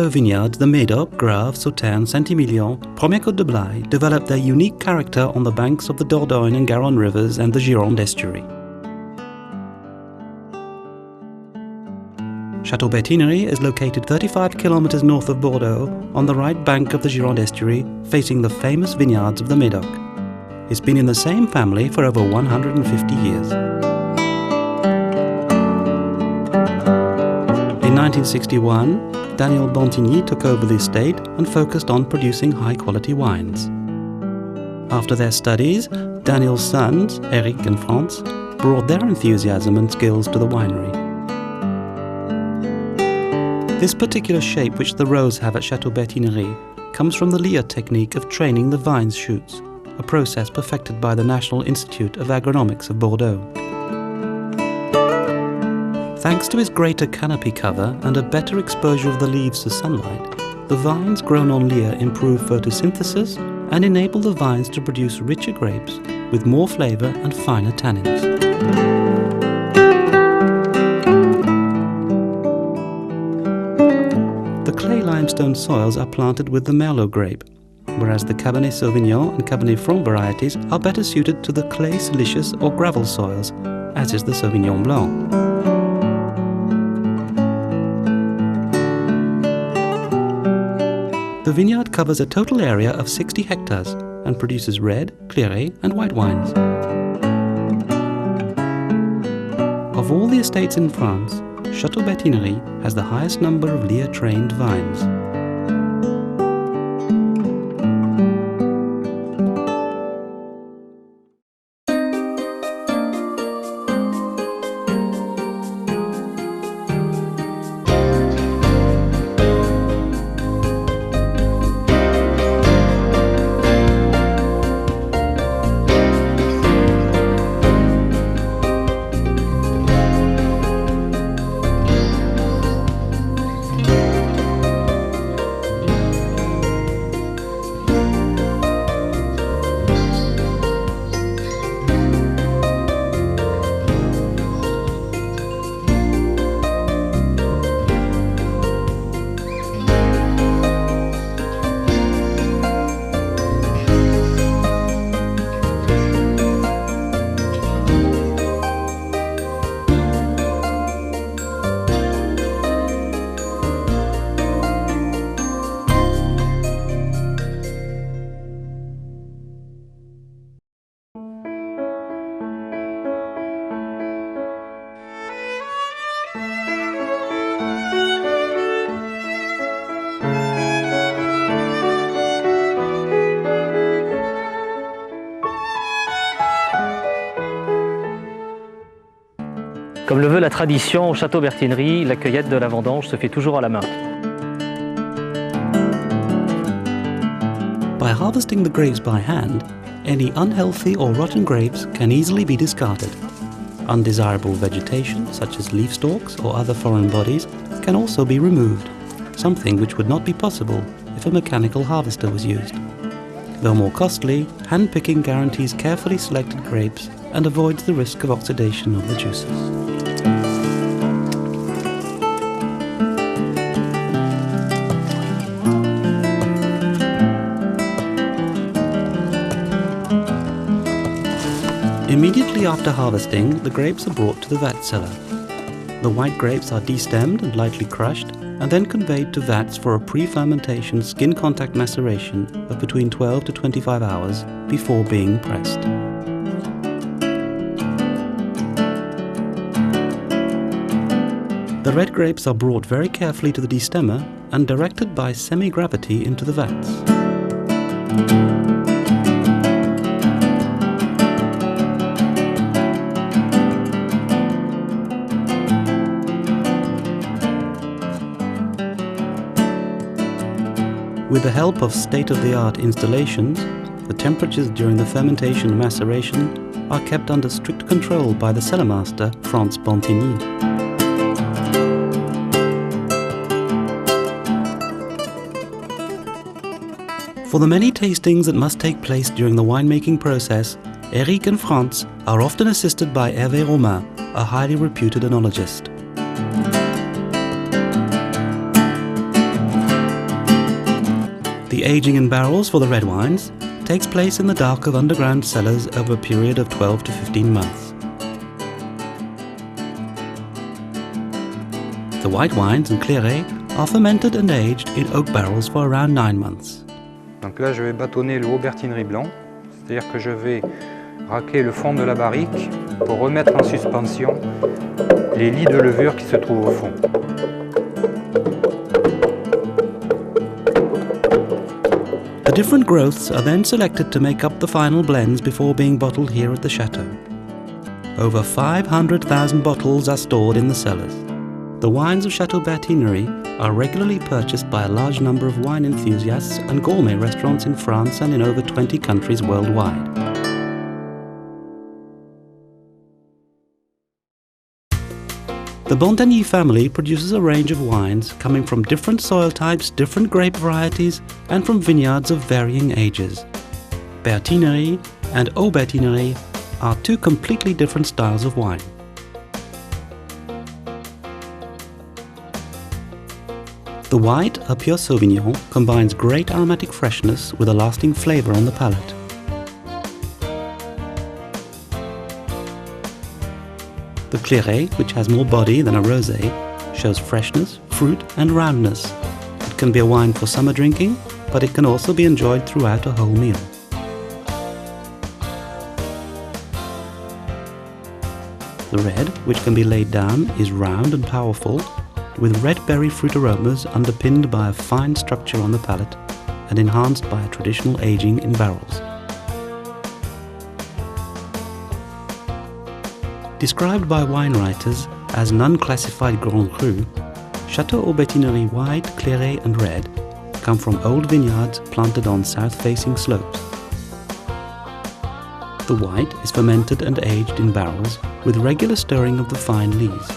Bordeaux vineyards, the Médoc, Grave, Sauternes, Saint-Emilion, Première Côte de Blaye developed their unique character on the banks of the Dordogne and Garonne rivers and the Gironde estuary. Chateau Bertinerie is located 35 kilometers north of Bordeaux on the right bank of the Gironde estuary, facing the famous vineyards of the Médoc. It's been in the same family for over 150 years. In 1961, Daniel Bantegnies took over the estate and focused on producing high-quality wines. After their studies, Daniel's sons, Eric and Frantz, brought their enthusiasm and skills to the winery. This particular shape which the rows have at Chateau Bertinerie comes from the lyre technique of training the vine's shoots, a process perfected by the National Institute of Agronomics of Bordeaux. Thanks to its greater canopy cover and a better exposure of the leaves to sunlight, the vines grown on lyre improve photosynthesis and enable the vines to produce richer grapes with more flavour and finer tannins. The clay limestone soils are planted with the Merlot grape, whereas the Cabernet Sauvignon and Cabernet Franc varieties are better suited to the clay silicious or gravel soils, as is the Sauvignon Blanc. The vineyard covers a total area of 60 hectares and produces red, clairé and white wines. Of all the estates in France, Chateau Bertinerie has the highest number of lyre-trained vines. Comme le veut la tradition, au Château Bertinerie, la cueillette de la vendange se fait toujours à la main. By harvesting the grapes by hand, any unhealthy or rotten grapes can easily be discarded. Undesirable vegetation, such as leaf stalks or other foreign bodies, can also be removed, something which would not be possible if a mechanical harvester was used. Though more costly, hand-picking guarantees carefully selected grapes and avoids the risk of oxidation of the juices. Immediately after harvesting, the grapes are brought to the vat cellar. The white grapes are destemmed and lightly crushed, and then conveyed to vats for a pre-fermentation skin contact maceration of between 12 to 25 hours before being pressed. The red grapes are brought very carefully to the destemmer and directed by semi-gravity into the vats. With the help of state-of-the-art installations, the temperatures during the fermentation and maceration are kept under strict control by the cellar master, Frantz. For the many tastings that must take place during the winemaking process, Eric and Frantz are often assisted by Hervé Romain, a highly reputed enologist. The aging in barrels for the red wines takes place in the dark of underground cellars over a period of 12 to 15 months. The white wines and clairets are fermented and aged in oak barrels for around 9 months. Donc là, je vais bâtonner le Chateau Bertinerie blanc, c'est-à-dire que je vais raquer le fond de la barrique pour remettre en suspension les lits de levure qui se trouvent au fond. The different growths are then selected to make up the final blends before being bottled here at the chateau. Over 500,000 bottles are stored in the cellars. The wines of Chateau Bertinerie are regularly purchased by a large number of wine enthusiasts and gourmet restaurants in France and in over 20 countries worldwide. The Bantegnies family produces a range of wines coming from different soil types, different grape varieties, and from vineyards of varying ages. Bertinerie and HAUT Bertinerie are two completely different styles of wine. The white, a pure Sauvignon, combines great aromatic freshness with a lasting flavor on the palate. The clairet, which has more body than a rosé, shows freshness, fruit and roundness. It can be a wine for summer drinking, but it can also be enjoyed throughout a whole meal. The red, which can be laid down, is round and powerful, with red berry fruit aromas underpinned by a fine structure on the palate and enhanced by a traditional aging in barrels. Described by wine writers as an unclassified Grand Cru, Chateau Bertinerie white, clairet and red come from old vineyards planted on south-facing slopes. The white is fermented and aged in barrels with regular stirring of the fine lees.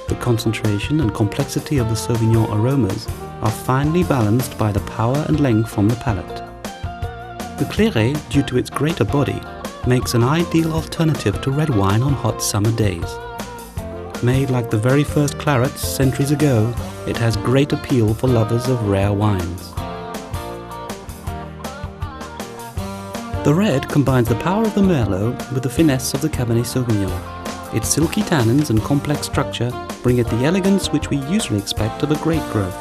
The concentration and complexity of the Sauvignon aromas are finely balanced by the power and length from the palate. The clairet, due to its greater body, makes an ideal alternative to red wine on hot summer days. Made like the very first clarets centuries ago, it has great appeal for lovers of rare wines. The red combines the power of the Merlot with the finesse of the Cabernet Sauvignon. Its silky tannins and complex structure bring it the elegance which we usually expect of a grape growth.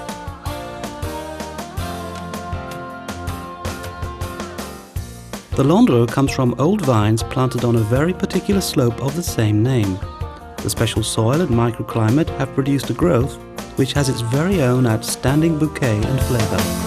The Landreau comes from old vines planted on a very particular slope of the same name. The special soil and microclimate have produced a growth which has its very own outstanding bouquet and flavor.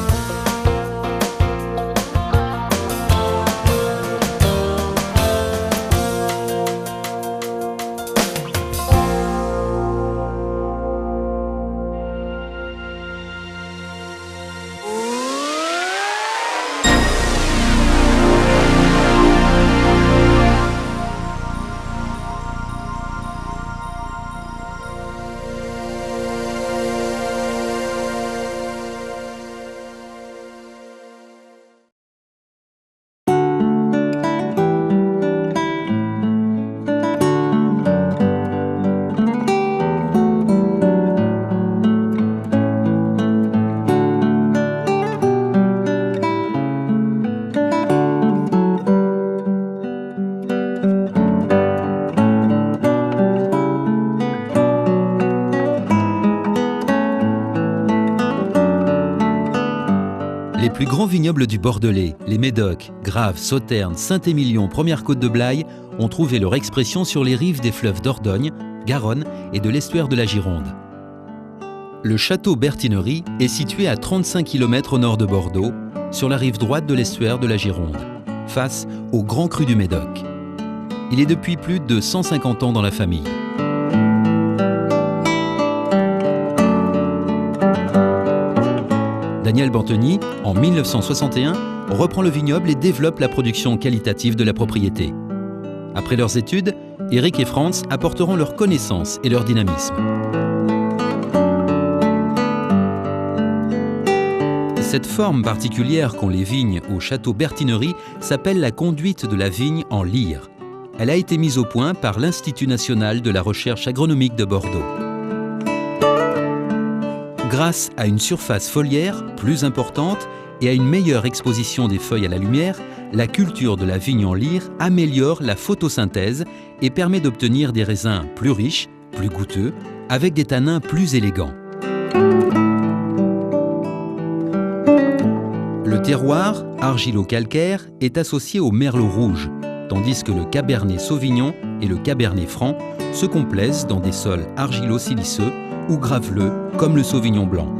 Les plus grands vignobles du Bordelais, les Médocs, Graves, Sauternes, Saint-Émilion, Première Côte de Blaye, ont trouvé leur expression sur les rives des fleuves Dordogne, Garonne et de l'estuaire de la Gironde. Le Château Bertinerie est situé à 35 km au nord de Bordeaux, sur la rive droite de l'estuaire de la Gironde, face au Grand Cru du Médoc. Il est depuis plus de 150 ans dans la famille. Daniel Bantegnies, en 1961, reprend le vignoble et développe la production qualitative de la propriété. Après leurs études, Eric et Frantz apporteront leur connaissance et leur dynamisme. Cette forme particulière qu'ont les vignes au Château Bertinerie s'appelle la conduite de la vigne en lyre. Elle a été mise au point par l'Institut national de la recherche agronomique de Bordeaux. Grâce à une surface foliaire plus importante et à une meilleure exposition des feuilles à la lumière, la culture de la vigne en lyre améliore la photosynthèse et permet d'obtenir des raisins plus riches, plus goûteux, avec des tanins plus élégants. Le terroir, argilo-calcaire, est associé au merlot rouge, tandis que le cabernet sauvignon et le cabernet franc se complaisent dans des sols argilo-siliceux ou graveleux comme le sauvignon blanc.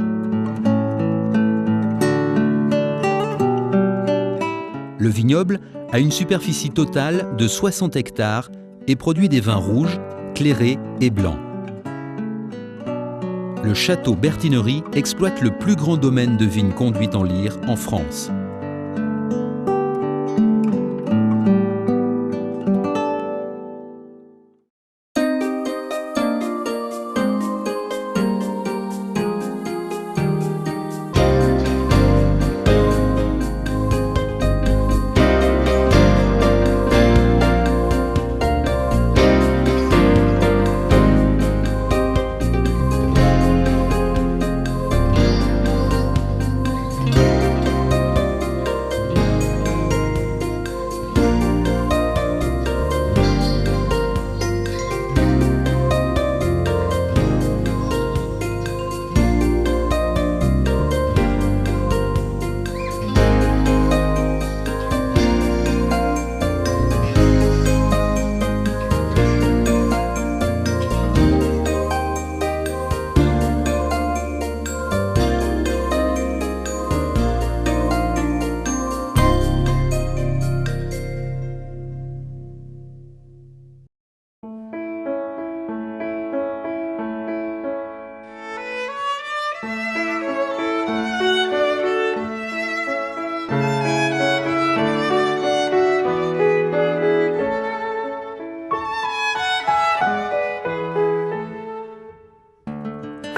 Le vignoble a une superficie totale de 60 hectares et produit des vins rouges, clairés et blancs. Le Château Bertinerie exploite le plus grand domaine de vignes conduites en lyre en France.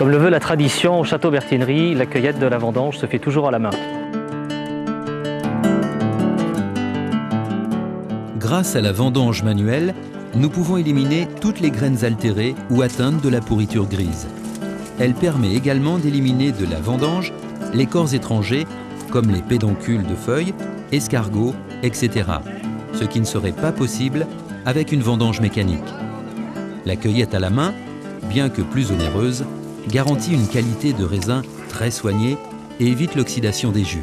Comme le veut la tradition, au Château Bertinerie, la cueillette de la vendange se fait toujours à la main. Grâce à la vendange manuelle, nous pouvons éliminer toutes les graines altérées ou atteintes de la pourriture grise. Elle permet également d'éliminer de la vendange les corps étrangers comme les pédoncules de feuilles, escargots, etc. Ce qui ne serait pas possible avec une vendange mécanique. La cueillette à la main, bien que plus onéreuse, garantit une qualité de raisin très soignée et évite l'oxydation des jus.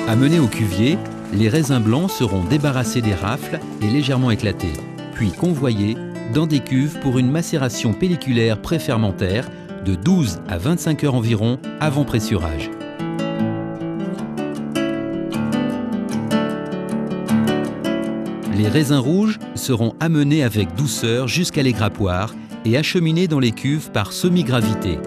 Amenés au cuvier, les raisins blancs seront débarrassés des rafles et légèrement éclatés, puis convoyés dans des cuves pour une macération pelliculaire pré-fermentaire de 12 à 25 heures environ avant pressurage. Les raisins rouges seront amenés avec douceur jusqu'à l'égrappoir et acheminés dans les cuves par semi-gravité.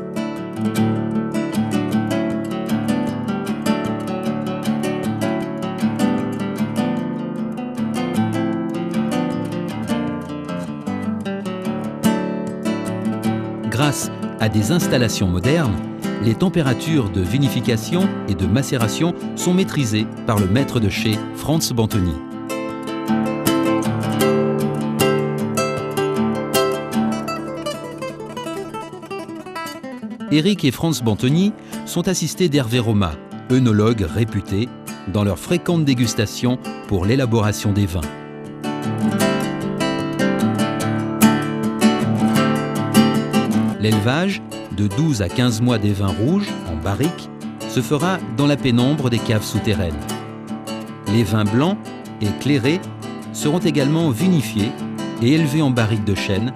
Grâce à des installations modernes, les températures de vinification et de macération sont maîtrisées par le maître de chez Frantz Bantegnies. Éric et Frantz Bantegnies sont assistés d'Hervé Romain, œnologue réputé, dans leurs fréquentes dégustations pour l'élaboration des vins. L'élevage, de 12 à 15 mois des vins rouges, en barrique, se fera dans la pénombre des caves souterraines. Les vins blancs et clairés seront également vinifiés et élevés en barriques de chêne